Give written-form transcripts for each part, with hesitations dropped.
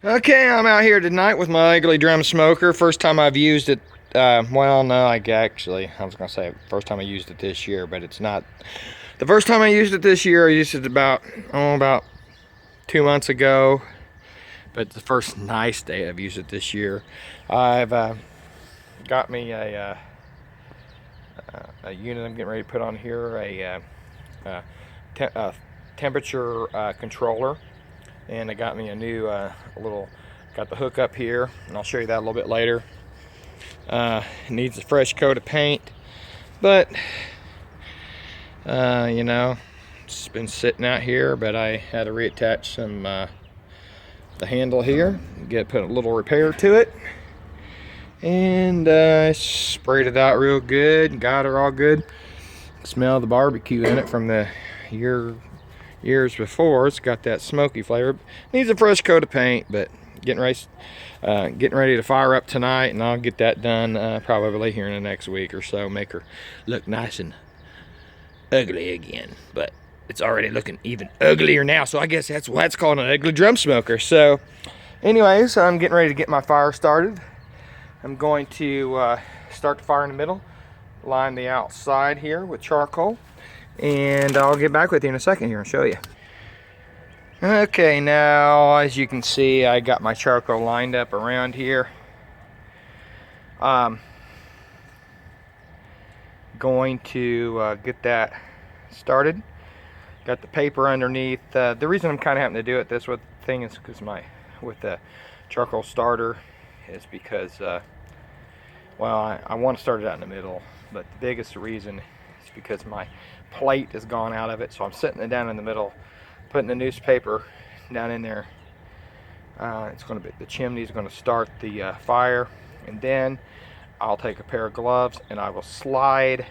Okay, I'm out here tonight with my ugly drum smoker. First time I've used it. Well, no, I was gonna say first time I used it this year, but it's not. The first time I used it this year, I used it about 2 months ago. But it's the first nice day I've used it this year. I've got me a unit I'm getting ready to put on here, a temperature controller. And I got me a new got the hook up here, and I'll show you that a little bit later. It needs a fresh coat of paint, but you know, it's been sitting out here, but I had to reattach some the handle here, put a little repair to it, and sprayed it out real good, got her all good. Smell the barbecue in it from the years before. It's got that smoky flavor. Needs a fresh coat of paint, but getting ready to fire up tonight, and I'll get that done probably here in the next week or so. Make her look nice and ugly again, but it's already looking even uglier now, so I guess that's why it's called an ugly drum smoker. So anyways, I'm getting ready to get my fire started. I'm going to start the fire in the middle, line the outside here with charcoal, and I'll get back with you in a second here and show you. Okay, now as you can see, I got my charcoal lined up around here. Going to get that started. Got the paper underneath. The reason I'm kind of having to do it this with thing is because with the charcoal starter is because well, I want to start it out in the middle, but the biggest reason is because my plate has gone out of it, so I'm sitting it down in the middle, putting the newspaper down in there. It's going to be, the chimney is going to start the fire, and then I'll take a pair of gloves and I will slide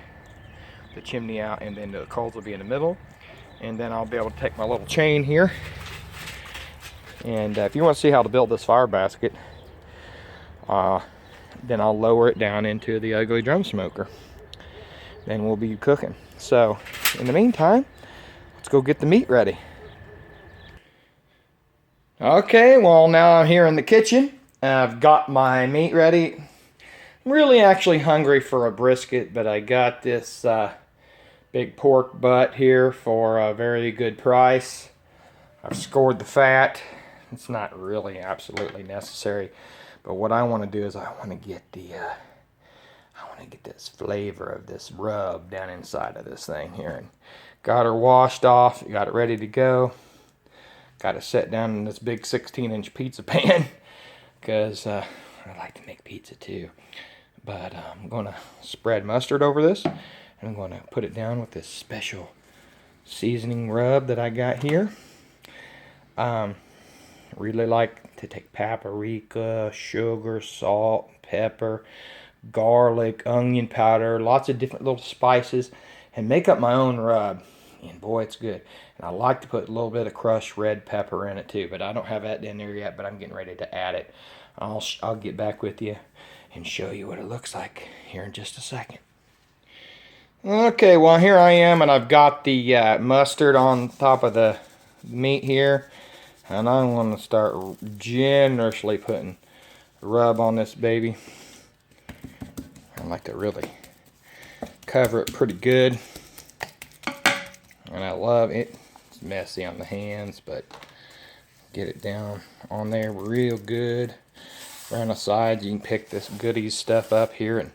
the chimney out, and then the coals will be in the middle, and then I'll be able to take my little chain here, and if you want to see how to build this fire basket, then I'll lower it down into the ugly drum smoker. Then we'll be cooking. So in the meantime, let's go get the meat ready. Okay, well, now I'm here in the kitchen. I've got my meat ready. I'm really actually hungry for a brisket, but I got this big pork butt here for a very good price. I've scored the fat. It's not really absolutely necessary, but what I want to do is I want to get this flavor of this rub down inside of this thing here. And got her washed off, got it ready to go. Got it set down in this big 16-inch pizza pan because I like to make pizza too. But I'm going to spread mustard over this, and I'm going to put it down with this special seasoning rub that I got here. Really like to take paprika, sugar, salt, pepper, garlic, onion powder, lots of different little spices, and make up my own rub. And boy, it's good. And I like to put a little bit of crushed red pepper in it too, but I don't have that in there yet, but I'm getting ready to add it. I'll get back with you and show you what it looks like here in just a second. Okay, well, here I am, and I've got the mustard on top of the meat here, and I want to start generously putting rub on this baby. I like to really cover it pretty good, and I love it. It's messy on the hands, but get it down on there real good. Around the sides, you can pick this goodies stuff up here and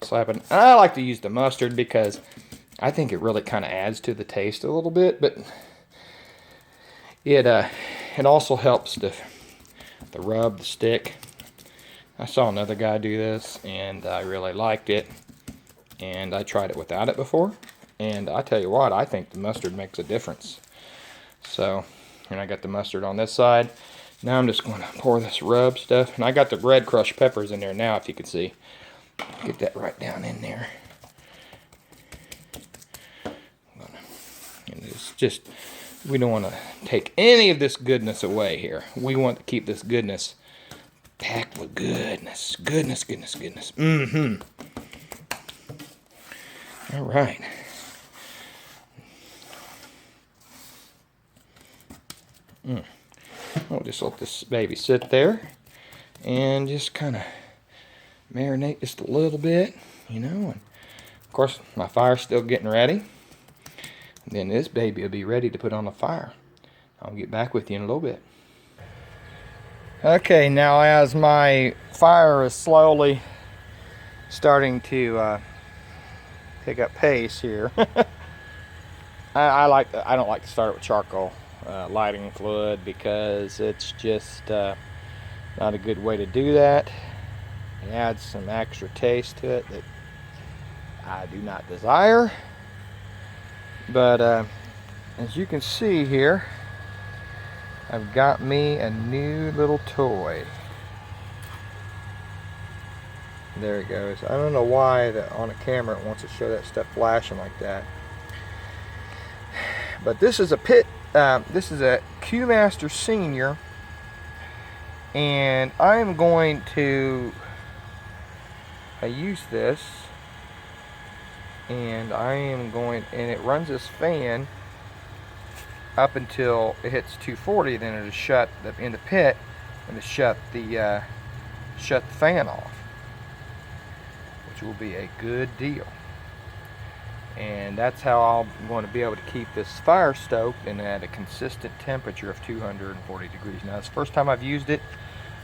slap it. I like to use the mustard because I think it really kind of adds to the taste a little bit, but it also helps the rub, the stick. I saw another guy do this, and I really liked it, and I tried it without it before, and I tell you what, I think the mustard makes a difference. So, and I got the mustard on this side. Now I'm just going to pour this rub stuff, and I got the red crushed peppers in there now, if you can see. Get that right down in there. And it's just, we don't want to take any of this goodness away here. We want to keep this goodness packed with goodness. Goodness. Mm-hmm. All right. we'll just let this baby sit there and just kind of marinate just a little bit, you know. And of course, my fire's still getting ready. And then this baby will be ready to put on the fire. I'll get back with you in a little bit. Okay, now as my fire is slowly starting to pick up pace here, I don't like to start it with charcoal lighting fluid because it's just not a good way to do that. It adds some extra taste to it that I do not desire. But as you can see here, I've got me a new little toy. There it goes. I don't know why on a camera it wants to show that stuff flashing like that. But this is a this is a Q Master Senior, and I am going to use this, and and it runs this fan up until it hits 240. Then it'll shut in the pit, and to shut the fan off, which will be a good deal. And that's how I'm going to be able to keep this fire stoked and at a consistent temperature of 240 degrees. Now, it's the first time I've used it.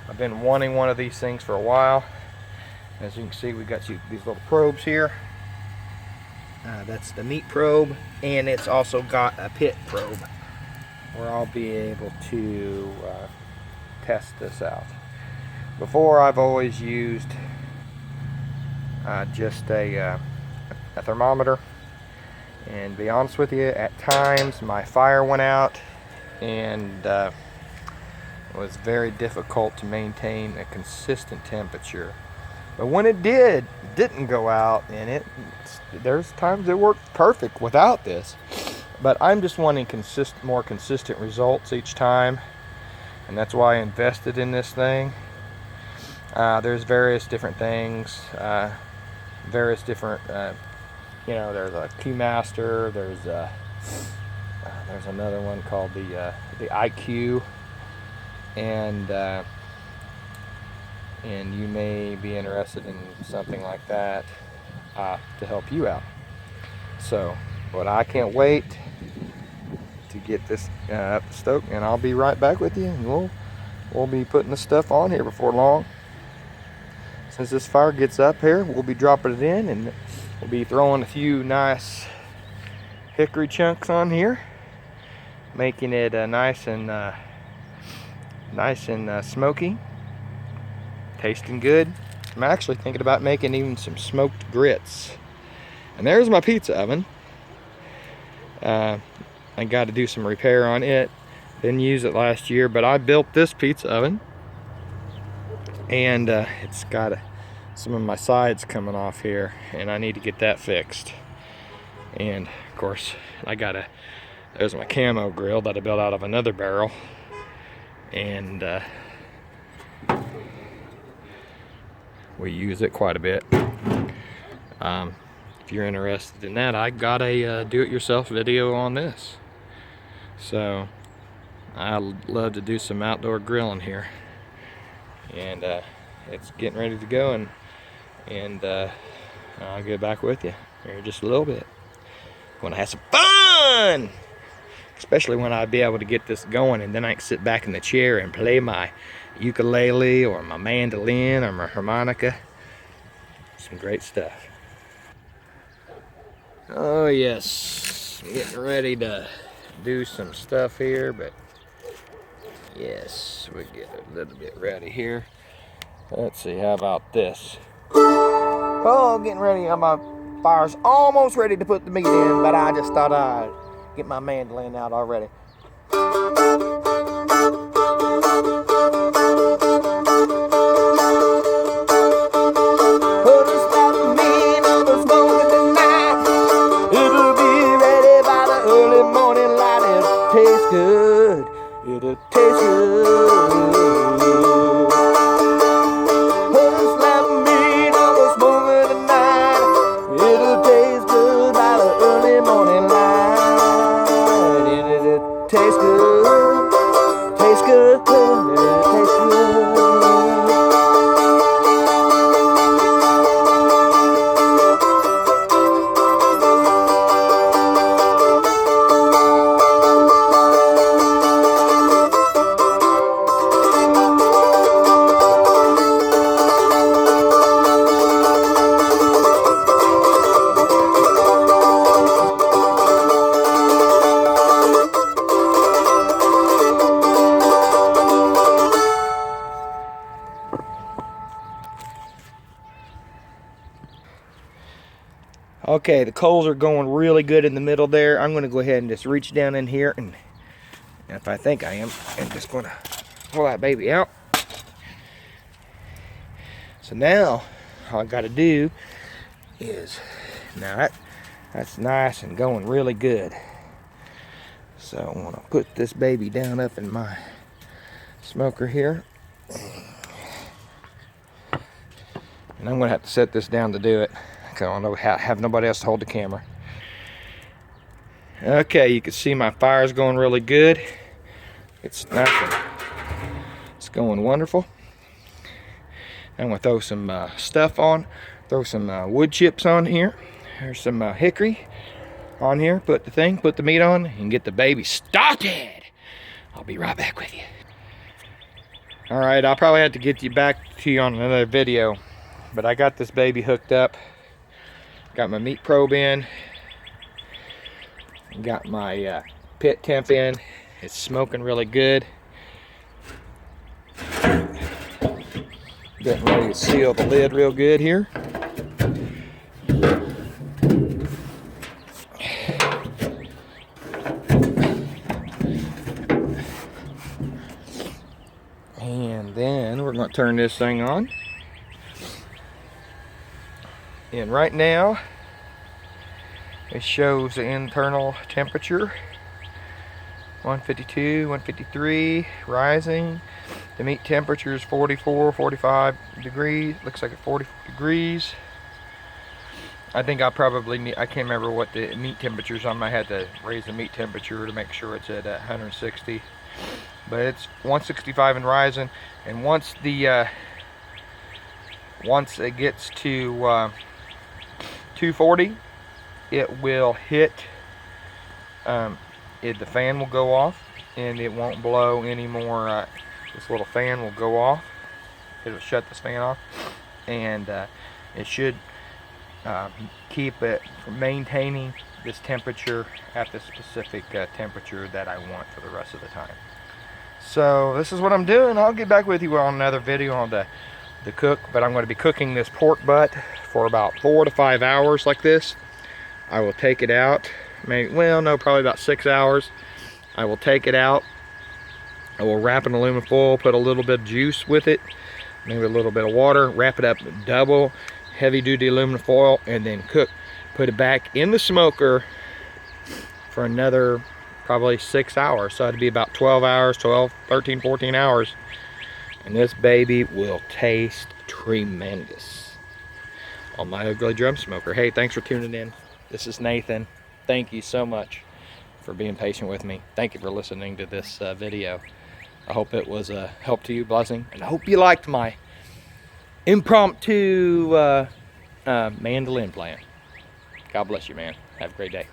I've been wanting one of these things for a while. As you can see, we got these little probes here. That's the meat probe, and it's also got a pit probe where I'll be able to test this out. Before, I've always used just a thermometer, and to be honest with you, at times my fire went out, and it was very difficult to maintain a consistent temperature. But when it didn't go out, and there's times it worked perfect without this. But I'm just wanting more consistent results each time, and that's why I invested in this thing. There's various different things, various different, you know, there's a Q Master, there's another one called the IQ, and you may be interested in something like that to help you out. So, but I can't wait to get this up stoked, and I'll be right back with you, and we'll be putting the stuff on here before long. Since this fire gets up here, we'll be dropping it in, and we'll be throwing a few nice hickory chunks on here, making it nice and smoky, tasting good. I'm actually thinking about making even some smoked grits. And there's my pizza oven. I got to do some repair on it. Didn't use it last year, but I built this pizza oven, and it's got some of my sides coming off here, and I need to get that fixed. And of course, there's my camo grill that I built out of another barrel, and we use it quite a bit. If you're interested in that, I got a do-it-yourself video on this. So I love to do some outdoor grilling here, and it's getting ready to go, and I'll get back with you here in just a little bit when I have some fun, especially when I'll be able to get this going, and then I can sit back in the chair and play my ukulele or my mandolin or my harmonica. Some great stuff. Oh yes, I'm getting ready to do some stuff here, but yes, we get a little bit ready here. Let's see, how about this? Oh, getting ready. My fire's almost ready to put the meat in, but I just thought I'd get my mandolin out already. Taste good, it'll taste good. Put a slab of meat on the smoker tonight. It'll taste good by the early morning light. Okay, the coals are going really good in the middle there. I'm going to go ahead and just reach down in here, and if I think I am, I'm just going to pull that baby out. So now, all I got to do is, now that's nice and going really good. So I'm going to put this baby down up in my smoker here. And I'm going to have to set this down to do it, because I don't have nobody else to hold the camera. Okay, you can see my fire's going really good. It's nice and it's going wonderful. I'm going to throw some stuff on, throw some wood chips on here. There's some hickory on here. Put the meat on, and get the baby started. I'll be right back with you. All right, I'll probably have to get you back to you on another video. But I got this baby hooked up. Got my meat probe in. Got my pit temp in. It's smoking really good. Getting ready to seal the lid real good here. And then we're going to turn this thing on. And right now, it shows the internal temperature, 152, 153, rising. The meat temperature is 44, 45 degrees. Looks like it's 40 degrees. I think I can't remember what the meat temperature is. I might have to raise the meat temperature to make sure it's at 160. But it's 165 and rising. And once it gets to 240, it will hit, the fan will go off, and it won't blow anymore. This little fan will go off. It'll shut this fan off, and it should keep it from maintaining this temperature at the specific temperature that I want for the rest of the time. So this is what I'm doing. I'll get back with you on another video on the cook, but I'm going to be cooking this pork butt for about 4 to 5 hours like this. I will take it out, probably about 6 hours. I will take it out. I will wrap in aluminum foil, put a little bit of juice with it, maybe a little bit of water, wrap it up double heavy duty aluminum foil, and then put it back in the smoker for another probably 6 hours. So it'd be about 12 hours, 13, 14 hours. And this baby will taste tremendous on my ugly drum smoker. Hey, thanks for tuning in. This is Nathan. Thank you so much for being patient with me. Thank you for listening to this video. I hope it was a help to you, blessing, and I hope you liked my impromptu mandolin playing. God bless you, man. Have a great day.